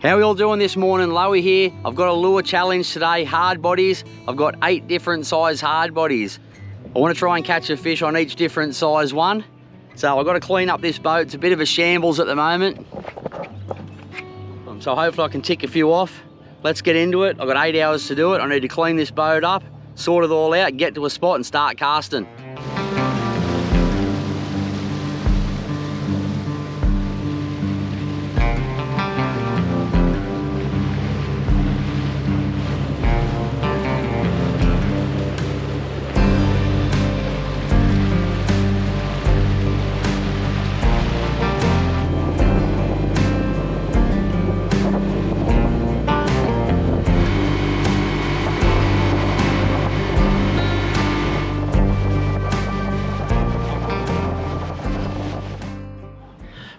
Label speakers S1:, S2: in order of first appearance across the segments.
S1: How are we all doing this morning? Lowy here. I've got a lure challenge today, hard bodies. I've got 8 different size hard bodies. I want to try and catch a fish on each different size one. So I've got to clean up this boat. It's a bit of a shambles at the moment. So hopefully I can tick a few off. Let's get into it. I've got 8 hours to do it. I need to clean this boat up, sort it all out, get to a spot and start casting.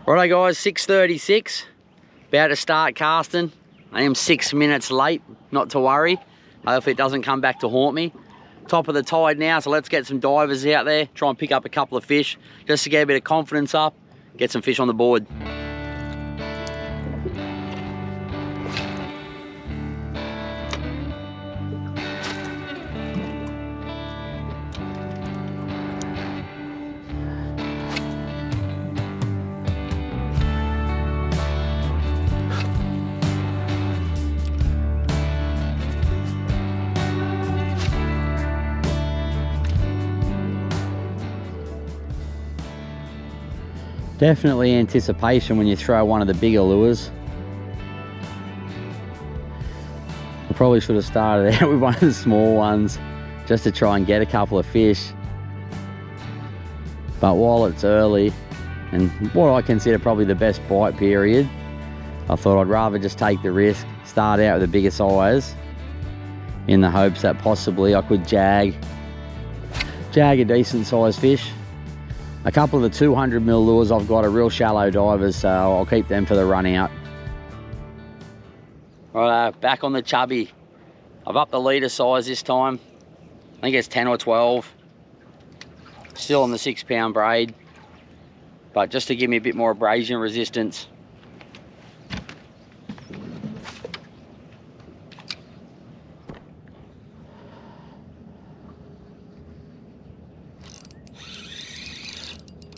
S1: Righto guys, 6:36, about to start casting. I am 6 minutes late, not to worry. Hopefully it doesn't come back to haunt me. Top of the tide now, so let's get some divers out there, try and pick up a couple of fish, just to get a bit of confidence up, get some fish on the board. Definitely anticipation when you throw one of the bigger lures. I probably should have started out with one of the small ones just to try and get a couple of fish. But while it's early and what I consider probably the best bite period, I thought I'd rather just take the risk, start out with the bigger size in the hopes that possibly I could jag a decent sized fish. A couple of the 200 mil lures I've got are real shallow divers, so I'll keep them for the run out. Right, back on the chubby. I've upped the leader size this time. I think it's 10 or 12. Still on the 6 pound braid, but just to give me a bit more abrasion resistance.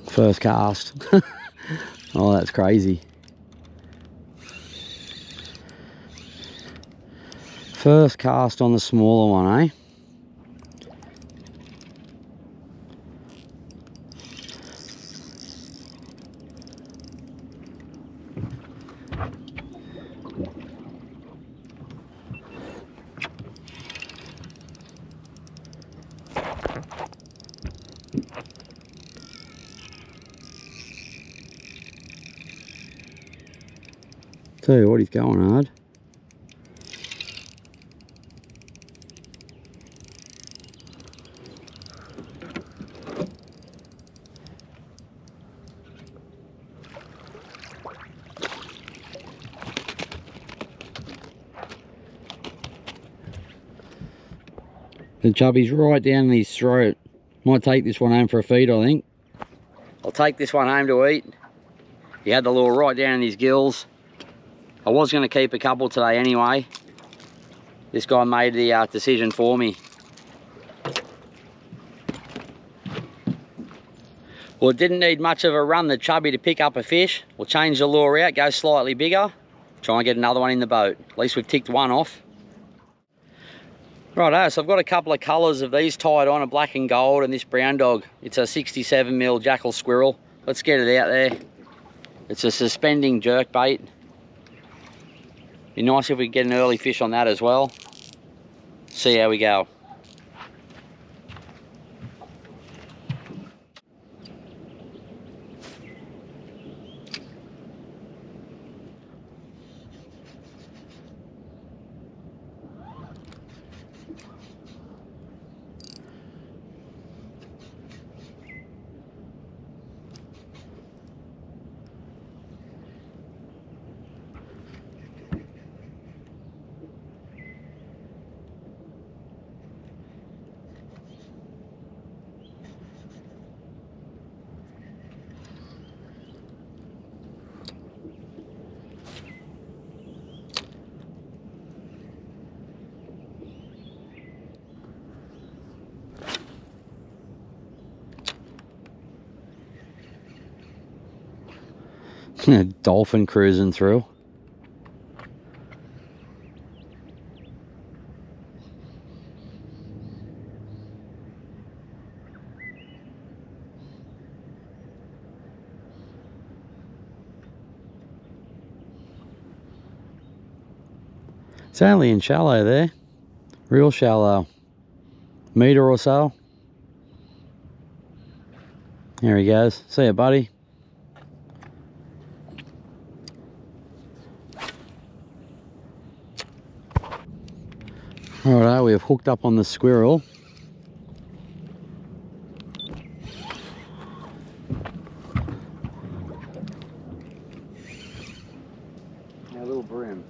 S1: First cast. Oh, that's crazy. First cast on the smaller one, eh? Tell you what, he's going hard. The chubby's right down in his throat. Might take this one home for a feed, I think. I'll take this one home to eat. He had the lure right down in his gills. I was going to keep a couple today anyway. This guy made the decision for me. Well, it didn't need much of a run, the chubby, to pick up a fish. We'll change the lure out, go slightly bigger, try and get another one in the boat. At least we've ticked one off. Righto, so I've got a couple of colours of these tied on, a black and gold and this brown dog. It's a 67 mil jackal squirrel. Let's get it out there. It's a suspending jerk bait. Be nice if we could get an early fish on that as well. See how we go. Dolphin cruising through. It's only in shallow there, real shallow, metre or so. There he goes. See ya, buddy. Alright, we have hooked up on the squirrel. Now, little brim.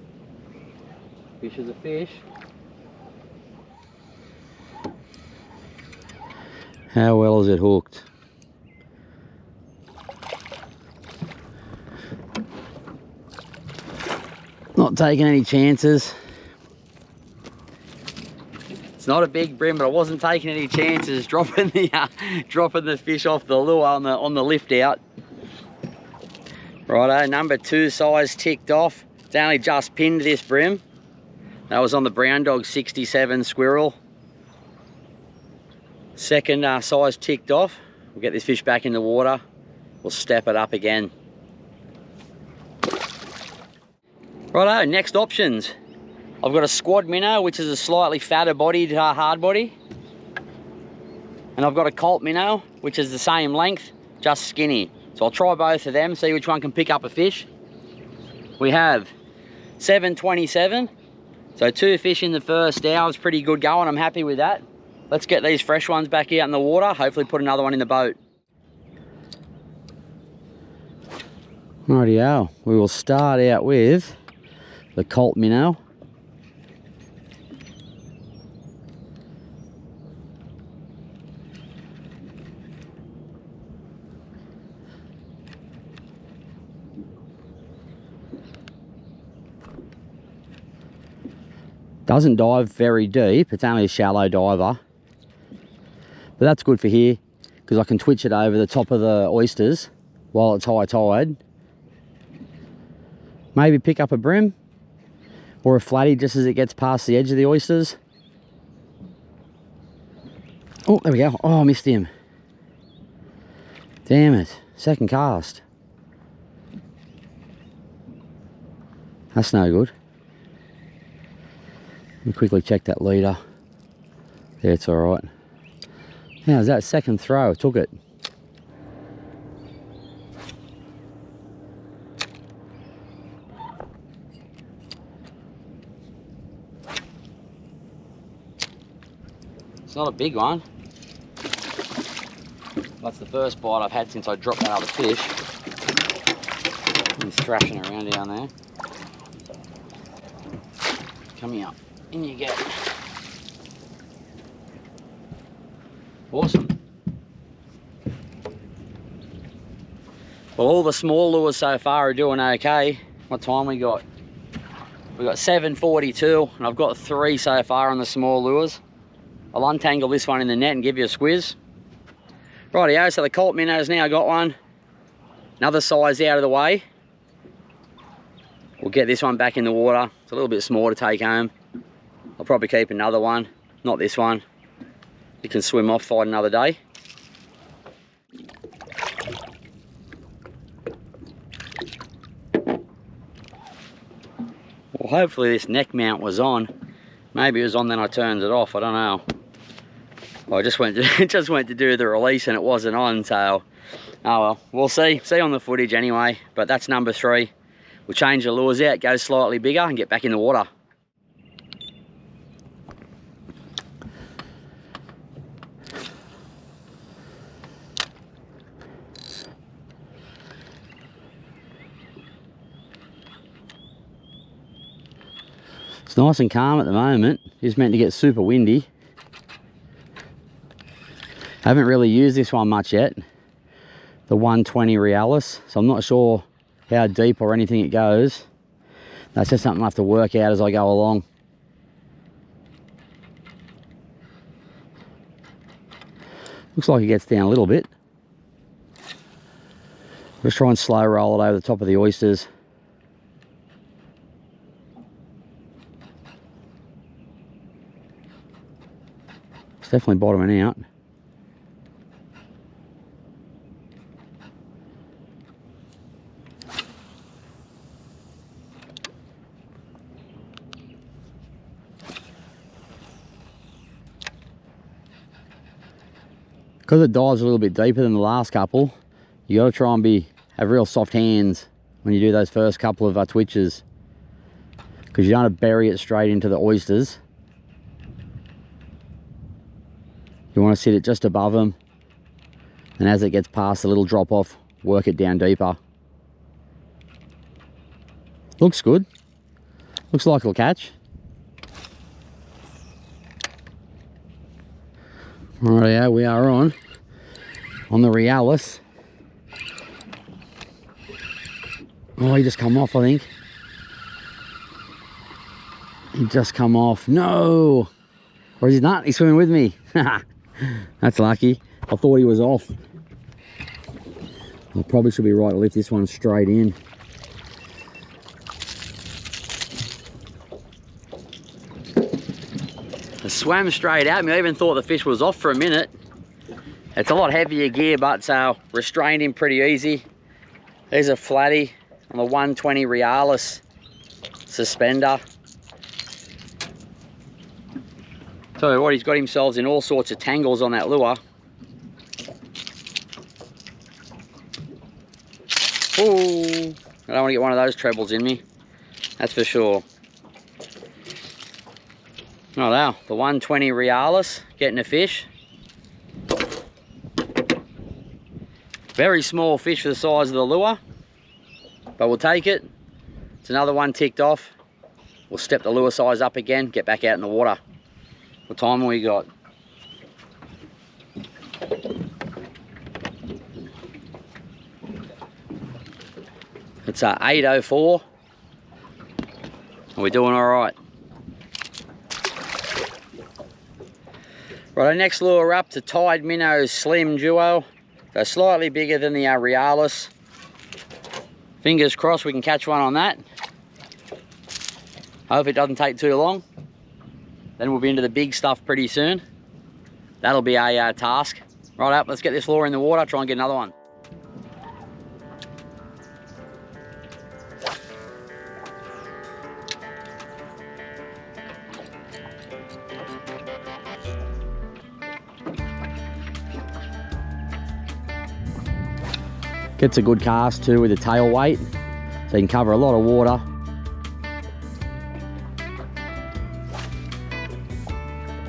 S1: Fish is a fish. How well is it hooked? Not taking any chances. It's not a big brim, but I wasn't taking any chances dropping the fish off the lure on the lift out. Righto, number 2 size ticked off. It's only just pinned this brim. That was on the brown dog 67 squirrel. Second size ticked off. We'll get this fish back in the water. We'll step it up again. Righto, next options. I've got a squad minnow, which is a slightly fatter bodied hard body. And I've got a colt minnow, which is the same length, just skinny. So I'll try both of them, see which one can pick up a fish. We have 727. So 2 fish in the first hour is pretty good going. I'm happy with that. Let's get these fresh ones back out in the water. Hopefully put another one in the boat. Rightio, we will start out with the colt minnow. Doesn't dive very deep, it's only a shallow diver. But that's good for here, because I can twitch it over the top of the oysters while it's high tide. Maybe pick up a brim or a flatty just as it gets past the edge of the oysters. Oh, there we go. Oh, I missed him. Damn it. Second cast. That's no good. Let me quickly check that leader. Yeah, it's all right. How's that second throw? Took it. It's not a big one. That's the first bite I've had since I dropped that other fish. He's thrashing around down there. Come here. In you get. Awesome. Well, all the small lures so far are doing okay. What time we got? We got 7:42, and I've got 3 so far on the small lures. I'll untangle this one in the net and give you a squiz. Rightio, so the colt minnow's now got one. Another size out of the way. We'll get this one back in the water. It's a little bit small to take home. I'll probably keep another one, not this one. You can swim off, fight another day. Well, hopefully this neck mount was on. Maybe it was on, then I turned it off, I don't know. Well, I just went to do the release and it wasn't on, so oh well, we'll see on the footage anyway. But that's number 3. We'll change the lures out, go slightly bigger and get back in the water. It's nice and calm at the moment. It's meant to get super windy. Haven't really used this one much yet, the 120 Realis, so I'm not sure how deep or anything it goes. That's just something I have to work out as I go along. Looks like it gets down a little bit. Just try and slow roll it over the top of the oysters. It's definitely bottoming out. Because it dives a little bit deeper than the last couple, you got to try and have real soft hands when you do those first couple of twitches, because you don't want to bury it straight into the oysters. You want to sit it just above them, and as it gets past the little drop off, work it down deeper. Looks good. Looks like it'll catch. Rightio, we are on the Realis. Oh, he just come off, I think. He just come off. No! Or is he not? He's swimming with me. That's lucky. I thought he was off. I probably should be right to lift this one straight in. It swam straight at me. I even thought the fish was off for a minute. It's a lot heavier gear, but restrained him pretty easy. There's a flatty on the 120 Realis suspender. Tell you what, he's got himself in all sorts of tangles on that lure. Ooh, I don't want to get one of those trebles in me, that's for sure. Oh wow, the 120 Realis getting a fish. Very small fish for the size of the lure, but we'll take it. It's another one ticked off. We'll step the lure size up again, get back out in the water. What time have we got? It's 8:04. We're doing all right. Right, our next lure up to Tide Minnow Slim Duo. They're slightly bigger than the Realis. Fingers crossed we can catch one on that. Hope it doesn't take too long. Then we'll be into the big stuff pretty soon. That'll be a task. Right up, let's get this lure in the water, try and get another one. Gets a good cast too with the tail weight, so you can cover a lot of water.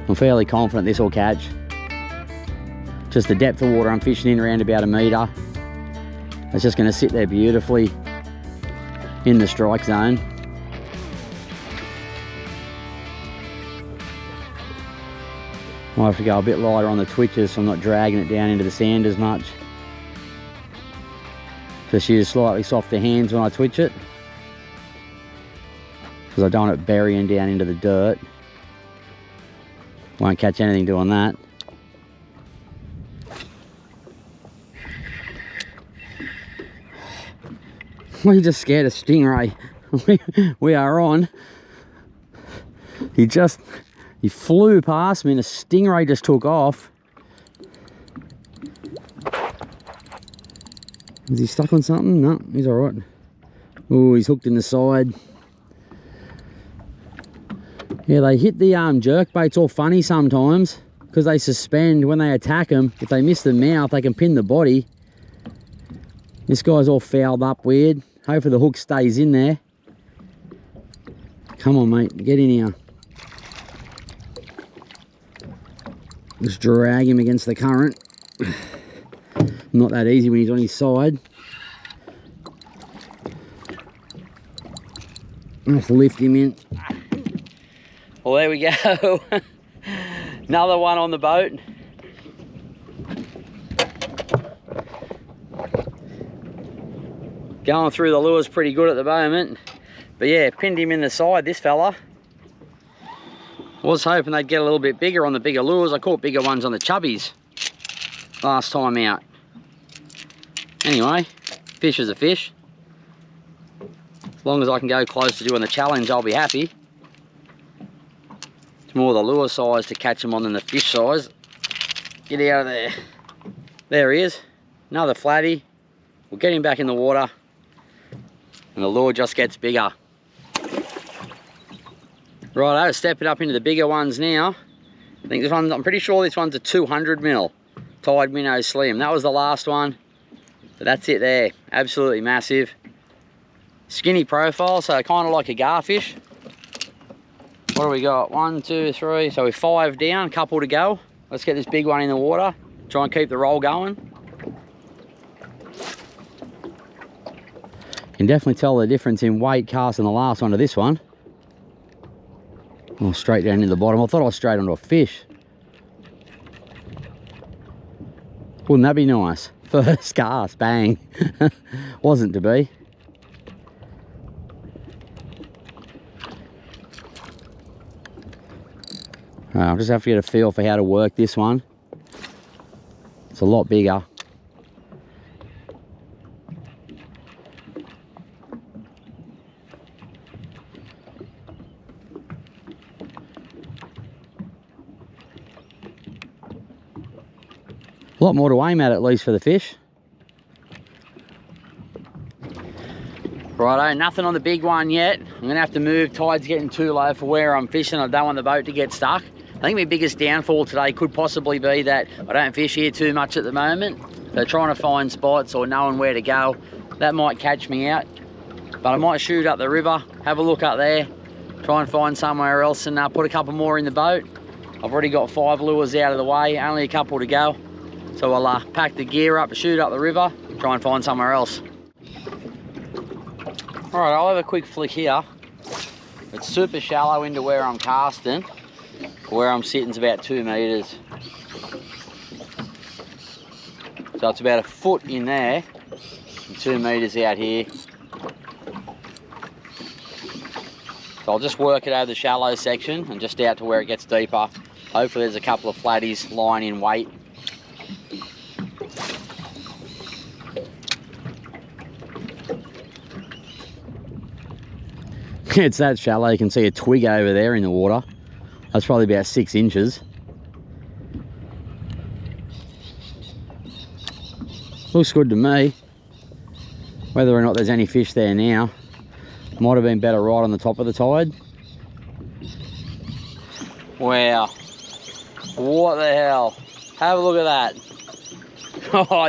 S1: I'm fairly confident this will catch. Just the depth of water I'm fishing in, around about 1 metre. It's just going to sit there beautifully in the strike zone. Might have to go a bit lighter on the twitches so I'm not dragging it down into the sand as much. Just use slightly softer hands when I twitch it, because I don't want it burying down into the dirt. Won't catch anything doing that. We just scared a stingray. We are on. He flew past me and a stingray just took off. Is he stuck on something? No, he's all right. Oh, he's hooked in the side. Yeah, they hit the jerk baits all funny sometimes, because they suspend when they attack them. If they miss the mouth, they can pin the body. This guy's all fouled up weird. Hopefully the hook stays in there. Come on, mate, get in here. Just drag him against the current. Not that easy when he's on his side. I have to lift him in. Well, there we go. Another one on the boat. Going through the lures pretty good at the moment. But yeah, pinned him in the side, this fella. Was hoping they'd get a little bit bigger on the bigger lures. I caught bigger ones on the chubbies last time out. Anyway, fish is a fish. As long as I can go close to doing the challenge, I'll be happy. It's more the lure size to catch them on than the fish size. Get out of there. There he is. Another flatty. We'll get him back in the water. And the lure just gets bigger. Righto, stepping up into the bigger ones now. I think this one, I'm pretty sure this one's a 200 mil Tide Minnow Slim. That was the last one. But that's it there. Absolutely massive. Skinny profile, so kind of like a garfish. What do we got? 1, 2, 3. So we're 5 down, couple to go. Let's get this big one in the water. Try and keep the roll going. You can definitely tell the difference in weight casting the last one to this one. Oh, straight down in the bottom. I thought I was straight onto a fish. Wouldn't that be nice? First cast, bang. Wasn't to be. I'll just have to get a feel for how to work this one. It's a lot bigger. A lot more to aim at least for the fish. Righto, nothing on the big one yet. I'm gonna have to move. Tide's getting too low for where I'm fishing. I don't want the boat to get stuck. I think my biggest downfall today could possibly be that I don't fish here too much at the moment. So trying to find spots or knowing where to go, that might catch me out. But I might shoot up the river, have a look up there, try and find somewhere else and put a couple more in the boat. I've already got 5 lures out of the way, only a couple to go. So I'll pack the gear up, shoot up the river, try and find somewhere else. All right, I'll have a quick flick here. It's super shallow into where I'm casting. Where I'm sitting is about 2 meters. So it's about a foot in there and 2 meters out here. So I'll just work it over the shallow section and just out to where it gets deeper. Hopefully there's a couple of flatties lying in wait. It's that shallow, you can see a twig over there in the water. That's probably about 6 inches. Looks good to me. Whether or not there's any fish there now, might have been better right on the top of the tide. Wow. What the hell? Have a look at that. Oh,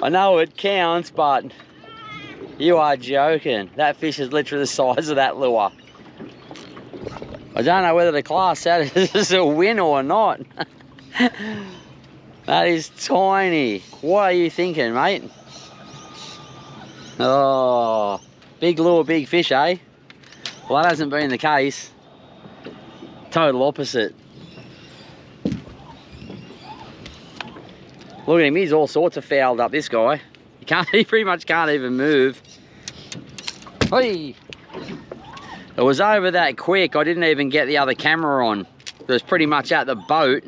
S1: I know it counts, but you are joking. That fish is literally the size of that lure. I don't know whether to class that as a win or not. That is tiny. What are you thinking, mate? Oh, big lure, big fish, eh? Well, that hasn't been the case. Total opposite. Look at him, he's all sorts of fouled up, this guy. He pretty much can't even move. Hey! It was over that quick, I didn't even get the other camera on. It was pretty much at the boat.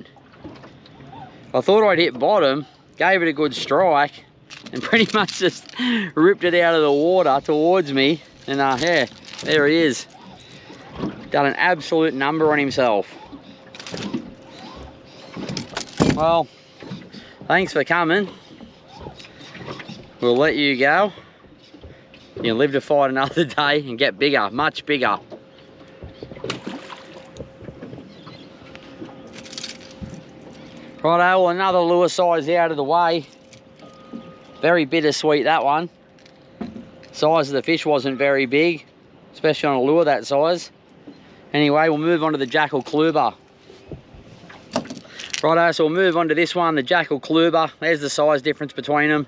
S1: I thought I'd hit bottom, gave it a good strike, and pretty much just ripped it out of the water towards me. And yeah, there he is. Done an absolute number on himself. Well, thanks for coming. We'll let you go. You can live to fight another day and get bigger, much bigger. Righto, well, another lure size out of the way. Very bittersweet, that one. Size of the fish wasn't very big, especially on a lure that size. Anyway, we'll move on to the Jackal Kluber. Righto, so we'll move on to this one, the Jackal Kluber. There's the size difference between them.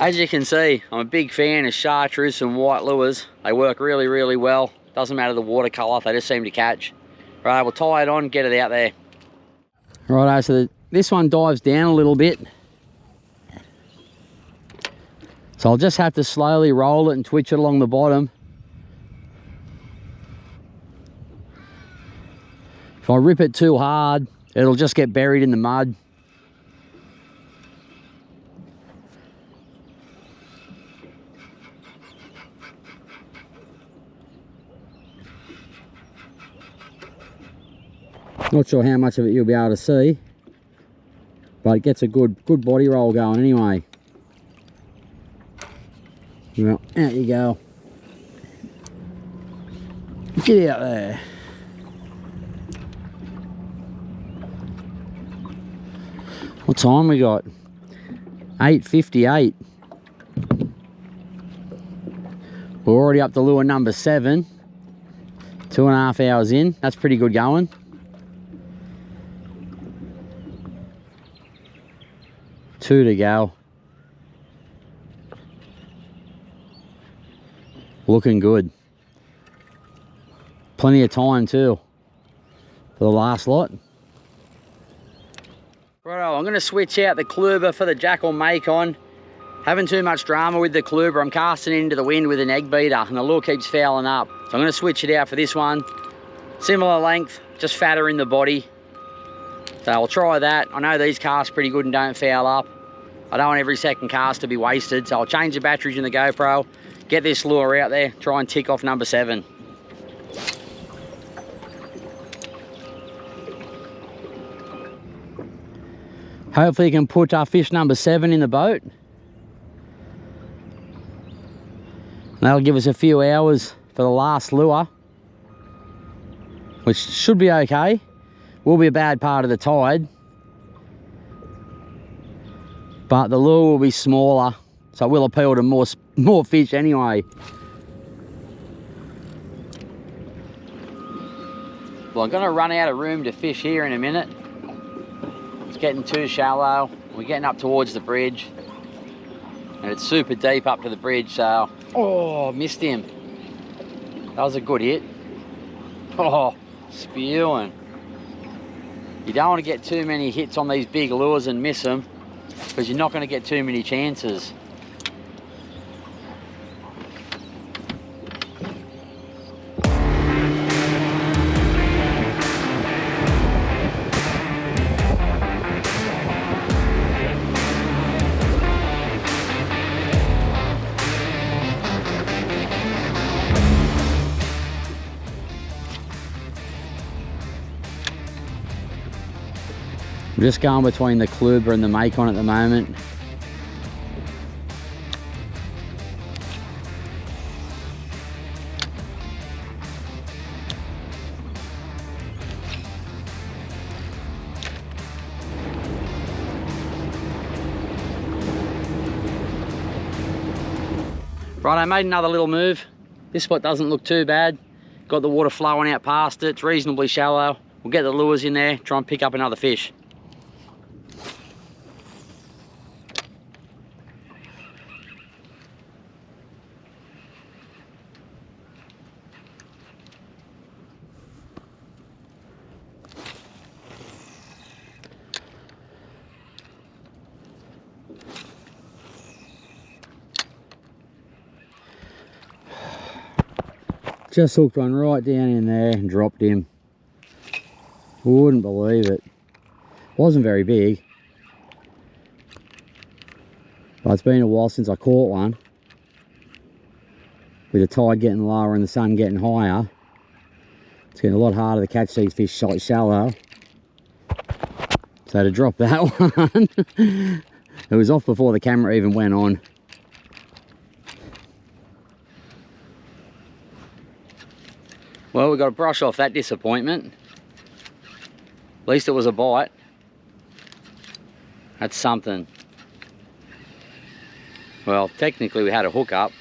S1: As you can see, I'm a big fan of chartreuse and white lures. They work really, really well. Doesn't matter the water colour, they just seem to catch. Right, we'll tie it on, get it out there. Righto, so this one dives down a little bit. So I'll just have to slowly roll it and twitch it along the bottom. If I rip it too hard, it'll just get buried in the mud. Not sure how much of it you'll be able to see, but it gets a good body roll going anyway. Well, out you go. Get out there. What time we got? 8:58. We're already up to lure number 7. 2.5 hours in. That's pretty good going. Two to go. Looking good. Plenty of time too for the last lot. Righto, I'm going to switch out the Kluber for the Jackal Macon. Having too much drama with the Kluber. I'm casting into the wind with an egg beater and the lure keeps fouling up. So I'm going to switch it out for this one. Similar length, just fatter in the body. So I'll try that. I know these casts pretty good and don't foul up. I don't want every second cast to be wasted, so I'll change the batteries in the GoPro, get this lure out there, try and tick off number 7. Hopefully you can put fish number 7 in the boat. That'll give us a few hours for the last lure, which should be okay. Will be a bad part of the tide, but the lure will be smaller, so it will appeal to more fish anyway. Well, I'm going to run out of room to fish here in a minute. It's getting too shallow. We're getting up towards the bridge, and it's super deep up to the bridge, so... Oh, missed him. That was a good hit. Oh, spewing. You don't want to get too many hits on these big lures and miss them, because you're not going to get too many chances. I'm just going between the Kluber and the Macon at the moment. Right, I made another little move. This spot doesn't look too bad. Got the water flowing out past it. It's reasonably shallow. We'll get the lures in there, try and pick up another fish. Just hooked one right down in there and dropped him. Wouldn't believe it. Wasn't very big, but it's been a while since I caught one. With the tide getting lower and the sun getting higher, it's getting a lot harder to catch these fish shallow. So to drop that one, it was off before the camera even went on. Well, we've got to brush off that disappointment. At least it was a bite. That's something. Well, technically we had a hookup.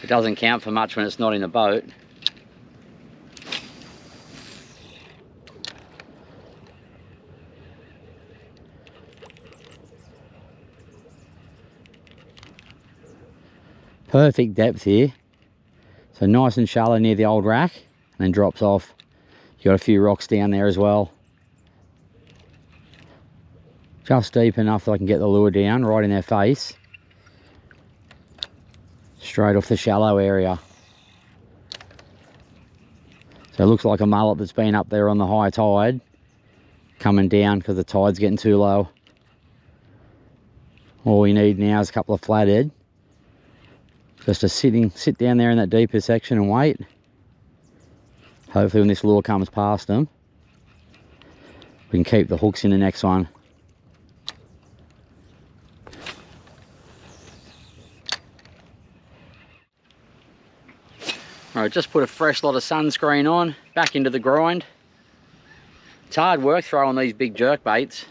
S1: It doesn't count for much when it's not in the boat. Perfect depth here. So nice and shallow near the old rack, and then drops off. You got a few rocks down there as well. Just deep enough that I can get the lure down right in their face. Straight off the shallow area. So it looks like a mullet that's been up there on the high tide, coming down because the tide's getting too low. All we need now is a couple of flathead. Just to sit down there in that deeper section and wait. Hopefully when this lure comes past them, We can keep the hooks in the next one. Alright, just put a fresh lot of sunscreen on, back into the grind. It's hard work throwing these big jerk baits,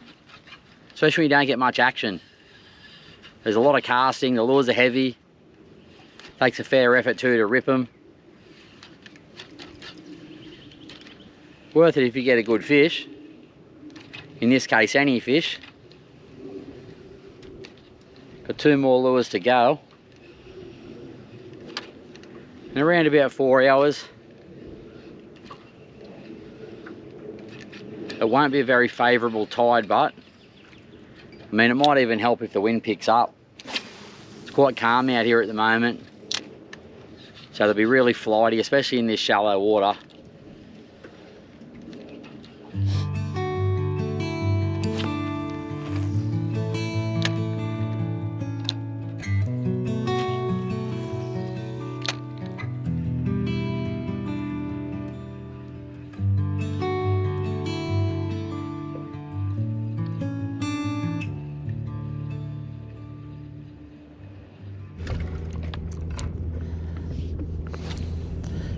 S1: especially when you don't get much action. There's a lot of casting, the lures are heavy. Takes a fair effort too to rip them. Worth it if you get a good fish. In this case, any fish. Got 2 more lures to go. In around about 4 hours. It won't be a very favourable tide, but I mean, it might even help if the wind picks up. It's quite calm out here at the moment, so they'll be really flighty, especially in this shallow water.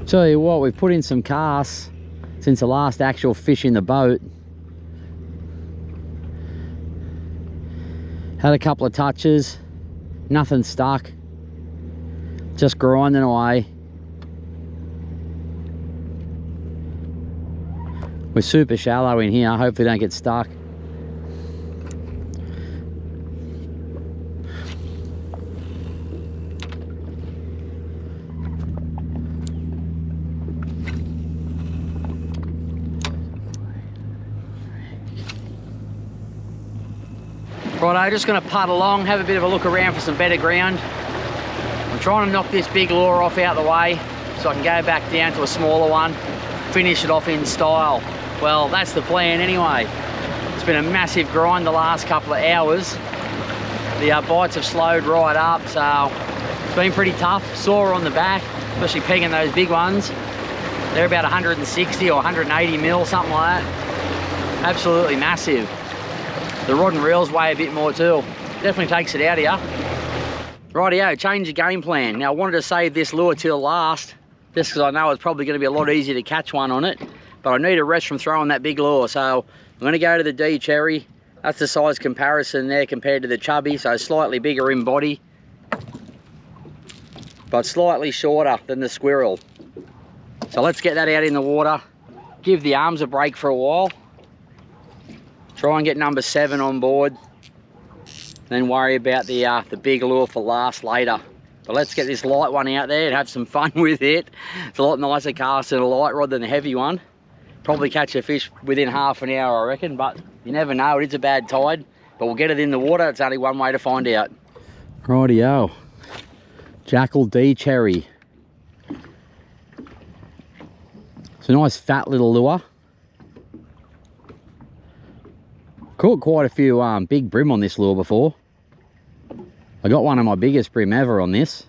S1: Tell you what, we've put in some casts since the last actual fish in the boat. Had a couple of touches, nothing stuck, just grinding away. We're super shallow in here, hopefully don't get stuck. Righto, just going to putt along, have a bit of a look around for some better ground. I'm trying to knock this big lure off out the way so I can go back down to a smaller one, finish it off in style. Well, that's the plan anyway. It's been a massive grind the last couple of hours. The bites have slowed right up, so it's been pretty tough. Sore on the back, especially pegging those big ones. They're about 160 or 180 mil, something like that. Absolutely massive. The rod and reels weigh a bit more too. Definitely takes it out of you. Rightio, change the game plan. Now I wanted to save this lure till last, just because I know it's probably going to be a lot easier to catch one on it. But I need a rest from throwing that big lure, so I'm going to go to the D Cherry. That's the size comparison there compared to the chubby, so slightly bigger in body, but slightly shorter than the squirrel. So let's get that out in the water, give the arms a break for a while. Try and get number 7 on board, then worry about the big lure for last later. But let's get this light one out there and have some fun with it. It's a lot nicer casting a light rod than the heavy one. Probably catch a fish within half an hour, I reckon, but you never know. It is a bad tide, but we'll get it in the water. It's only one way to find out. Rightio, Jackal D Cherry. It's a nice fat little lure. Caught quite a few big brim on this lure before. I got one of my biggest brim ever on this.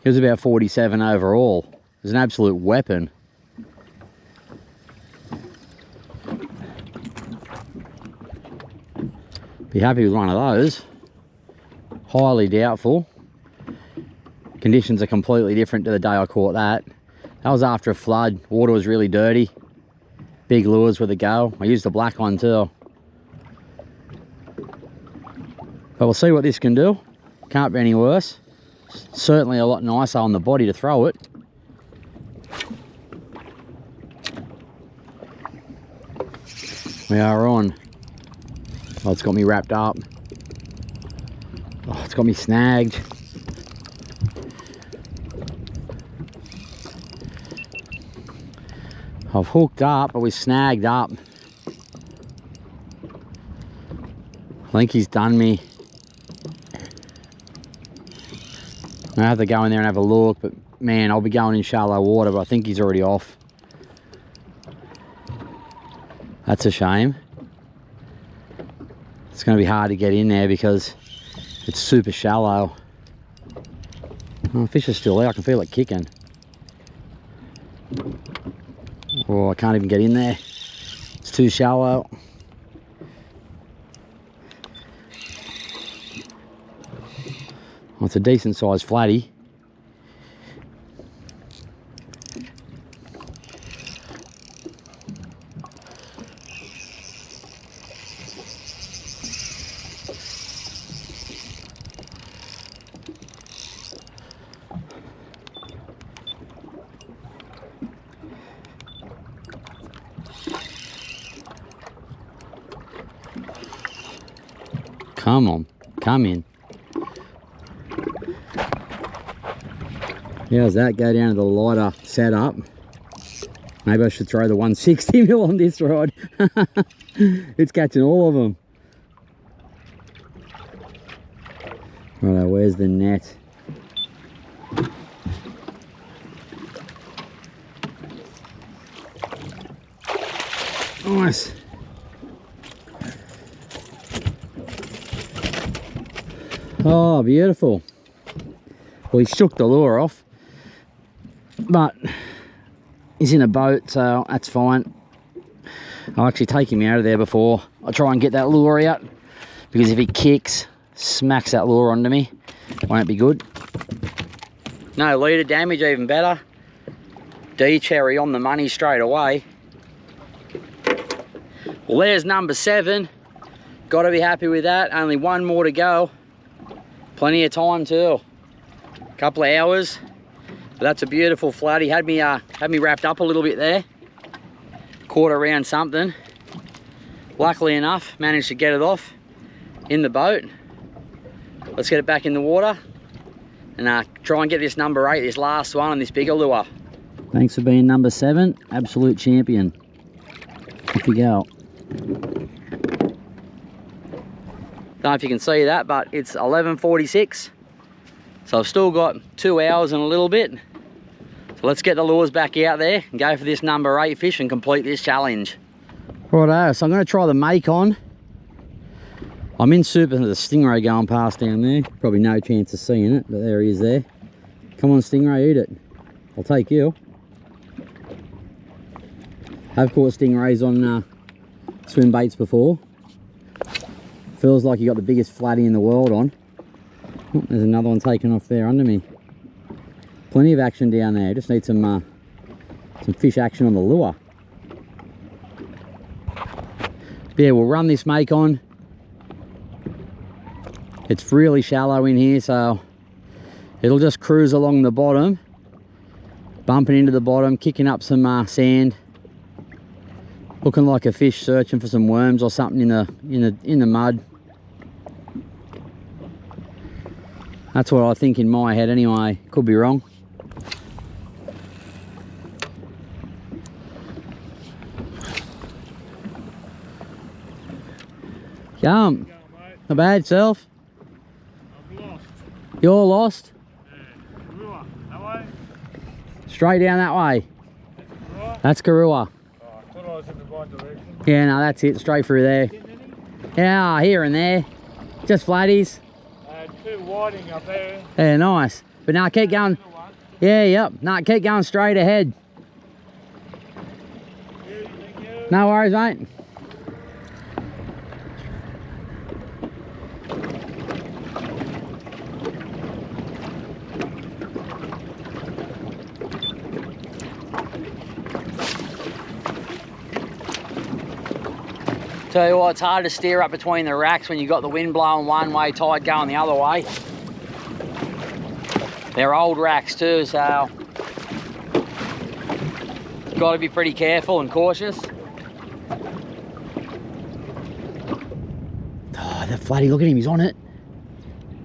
S1: It was about 47 overall. It was an absolute weapon. Be happy with one of those. Highly doubtful. Conditions are completely different to the day I caught that. That was after a flood. Water was really dirty. Big lures with a go. I used a black one too. But we'll see what this can do. Can't be any worse. Certainly a lot nicer on the body to throw it. We are on. Oh, it's got me wrapped up. Oh, it's got me snagged. I've hooked up, but we're snagged up. I think he's done me. I have to go in there and have a look, but man, I'll be going in shallow water, but I think he's already off. That's a shame. It's going to be hard to get in there because it's super shallow. Oh, the fish is still there. I can feel it kicking. Oh, I can't even get in there. It's too shallow. Well, it's a decent sized flatty. Come on, come in. How's that? Go down to the lighter setup. Maybe I should throw the 160 mil on this rod. It's catching all of them. Righto, where's the net? Nice. Oh, beautiful. Well, he shook the lure off, but he's in a boat, so that's fine. I'll actually take him out of there before I try and get that lure out, because if he kicks, smacks that lure onto me, won't be good. No leader damage, even better. D-cherry on the money straight away. Well, there's number 7. Got to be happy with that. Only one more to go. Plenty of time too. Couple of hours. But that's a beautiful flatty. Had me wrapped up a little bit there. Caught around something. Luckily enough, managed to get it off in the boat. Let's get it back in the water and try and get this number 8, this last one on this bigger lure. Thanks for being number 7, absolute champion. Off you go. Don't know if you can see that, but it's 11:46. So I've still got 2 hours and a little bit. So let's get the lures back out there and go for this number 8 fish and complete this challenge. Righto, so I'm going to try the make on. I'm in super with the stingray going past down there. Probably no chance of seeing it, but there he is there. Come on, stingray, eat it. I'll take you. I've caught stingrays on swim baits before. Feels like you got the biggest flatty in the world on. Oh, there's another one taken off there under me. Plenty of action down there. Just need some fish action on the lure. But yeah, we'll run this make on. It's really shallow in here, so it'll just cruise along the bottom, bumping into the bottom, kicking up some sand, looking like a fish searching for some worms or something in the mud. That's what I think in my head anyway. Could be wrong. Yum. Not bad, self.
S2: I'm lost.
S1: You're lost?
S2: Yeah. That way?
S1: Straight down that way.
S2: That's Karua?
S1: That's Karua.
S2: Oh, I thought I was in the right direction.
S1: Yeah, no, that's it. Straight through there. Yeah, here and there. Just flatties.
S2: 2 whiting up there.
S1: Yeah, nice. But now keep going. Yeah, yep. No, keep going straight ahead.
S2: Thank you.
S1: No worries, mate. Tell you what, it's hard to steer up between the racks when you've got the wind blowing one way, tide going the other way. They're old racks too, so got to be pretty careful and cautious. Oh, that flatty, look at him, he's on it.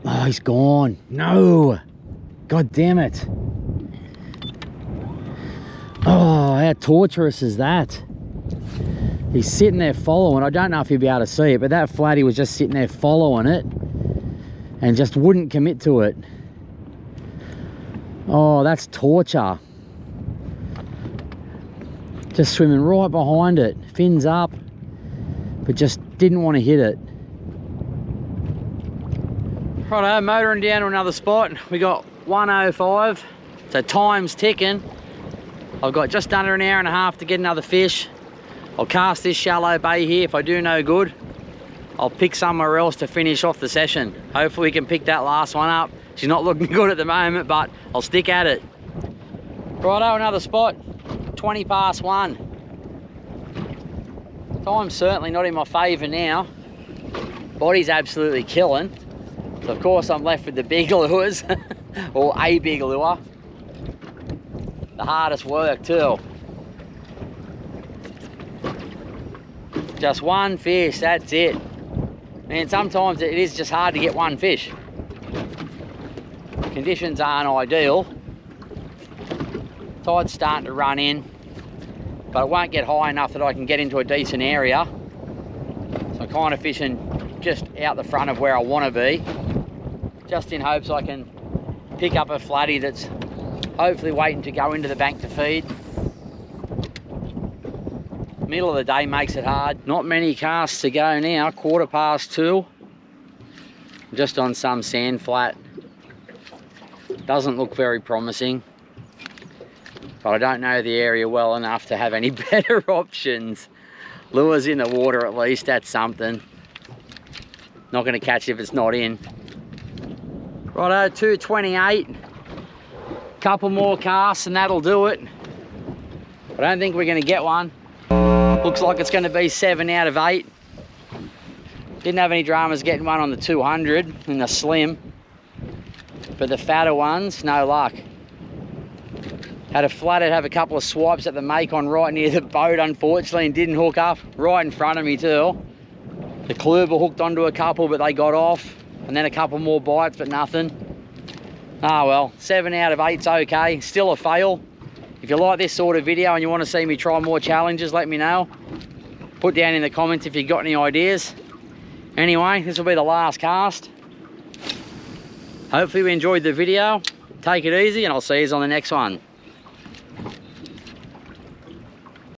S1: Oh, he's gone. No. God damn it. Oh, how torturous is that? He's sitting there following. I don't know if you'll be able to see it, but that flatty was just sitting there following it and just wouldn't commit to it. Oh, that's torture. Just swimming right behind it, fins up, but just didn't want to hit it. Righto, motoring down to another spot. We got 1:05, so time's ticking. I've got just under an hour and a half to get another fish. I'll cast this shallow bay here. If I do no good, I'll pick somewhere else to finish off the session. Hopefully we can pick that last one up. She's not looking good at the moment, but I'll stick at it. Righto, another spot, 20 past 1. Time's certainly not in my favour now. Body's absolutely killing. So of course I'm left with the big lures, or a big lure. The hardest work too. Just one fish, that's it. And sometimes it is just hard to get one fish. Conditions aren't ideal. Tide's starting to run in, but it won't get high enough that I can get into a decent area. So I'm kind of fishing just out the front of where I want to be, just in hopes I can pick up a flatty that's hopefully waiting to go into the bank to feed. Middle of the day makes it hard. Not many casts to go now, 2:15. Just on some sand flat. Doesn't look very promising, but I don't know the area well enough to have any better options. Lures in the water at least, that's something. Not going to catch if it's not in. Righto, 2:28. Couple more casts and that'll do it. I don't think we're going to get one. Looks like it's going to be 7 out of 8. Didn't have any dramas getting one on the 200 in the slim, but the fatter ones, no luck. Had a flathead have a couple of swipes at the make on right near the boat, unfortunately, and didn't hook up. Right in front of me too. The kluber hooked onto a couple, but they got off, and then a couple more bites, but nothing. Ah well, 7 out of 8's okay. Still a fail. If you like this sort of video and you want to see me try more challenges, let me know. Put down in the comments if you've got any ideas. Anyway, this will be the last cast. Hopefully you enjoyed the video. Take it easy and I'll see you on the next one.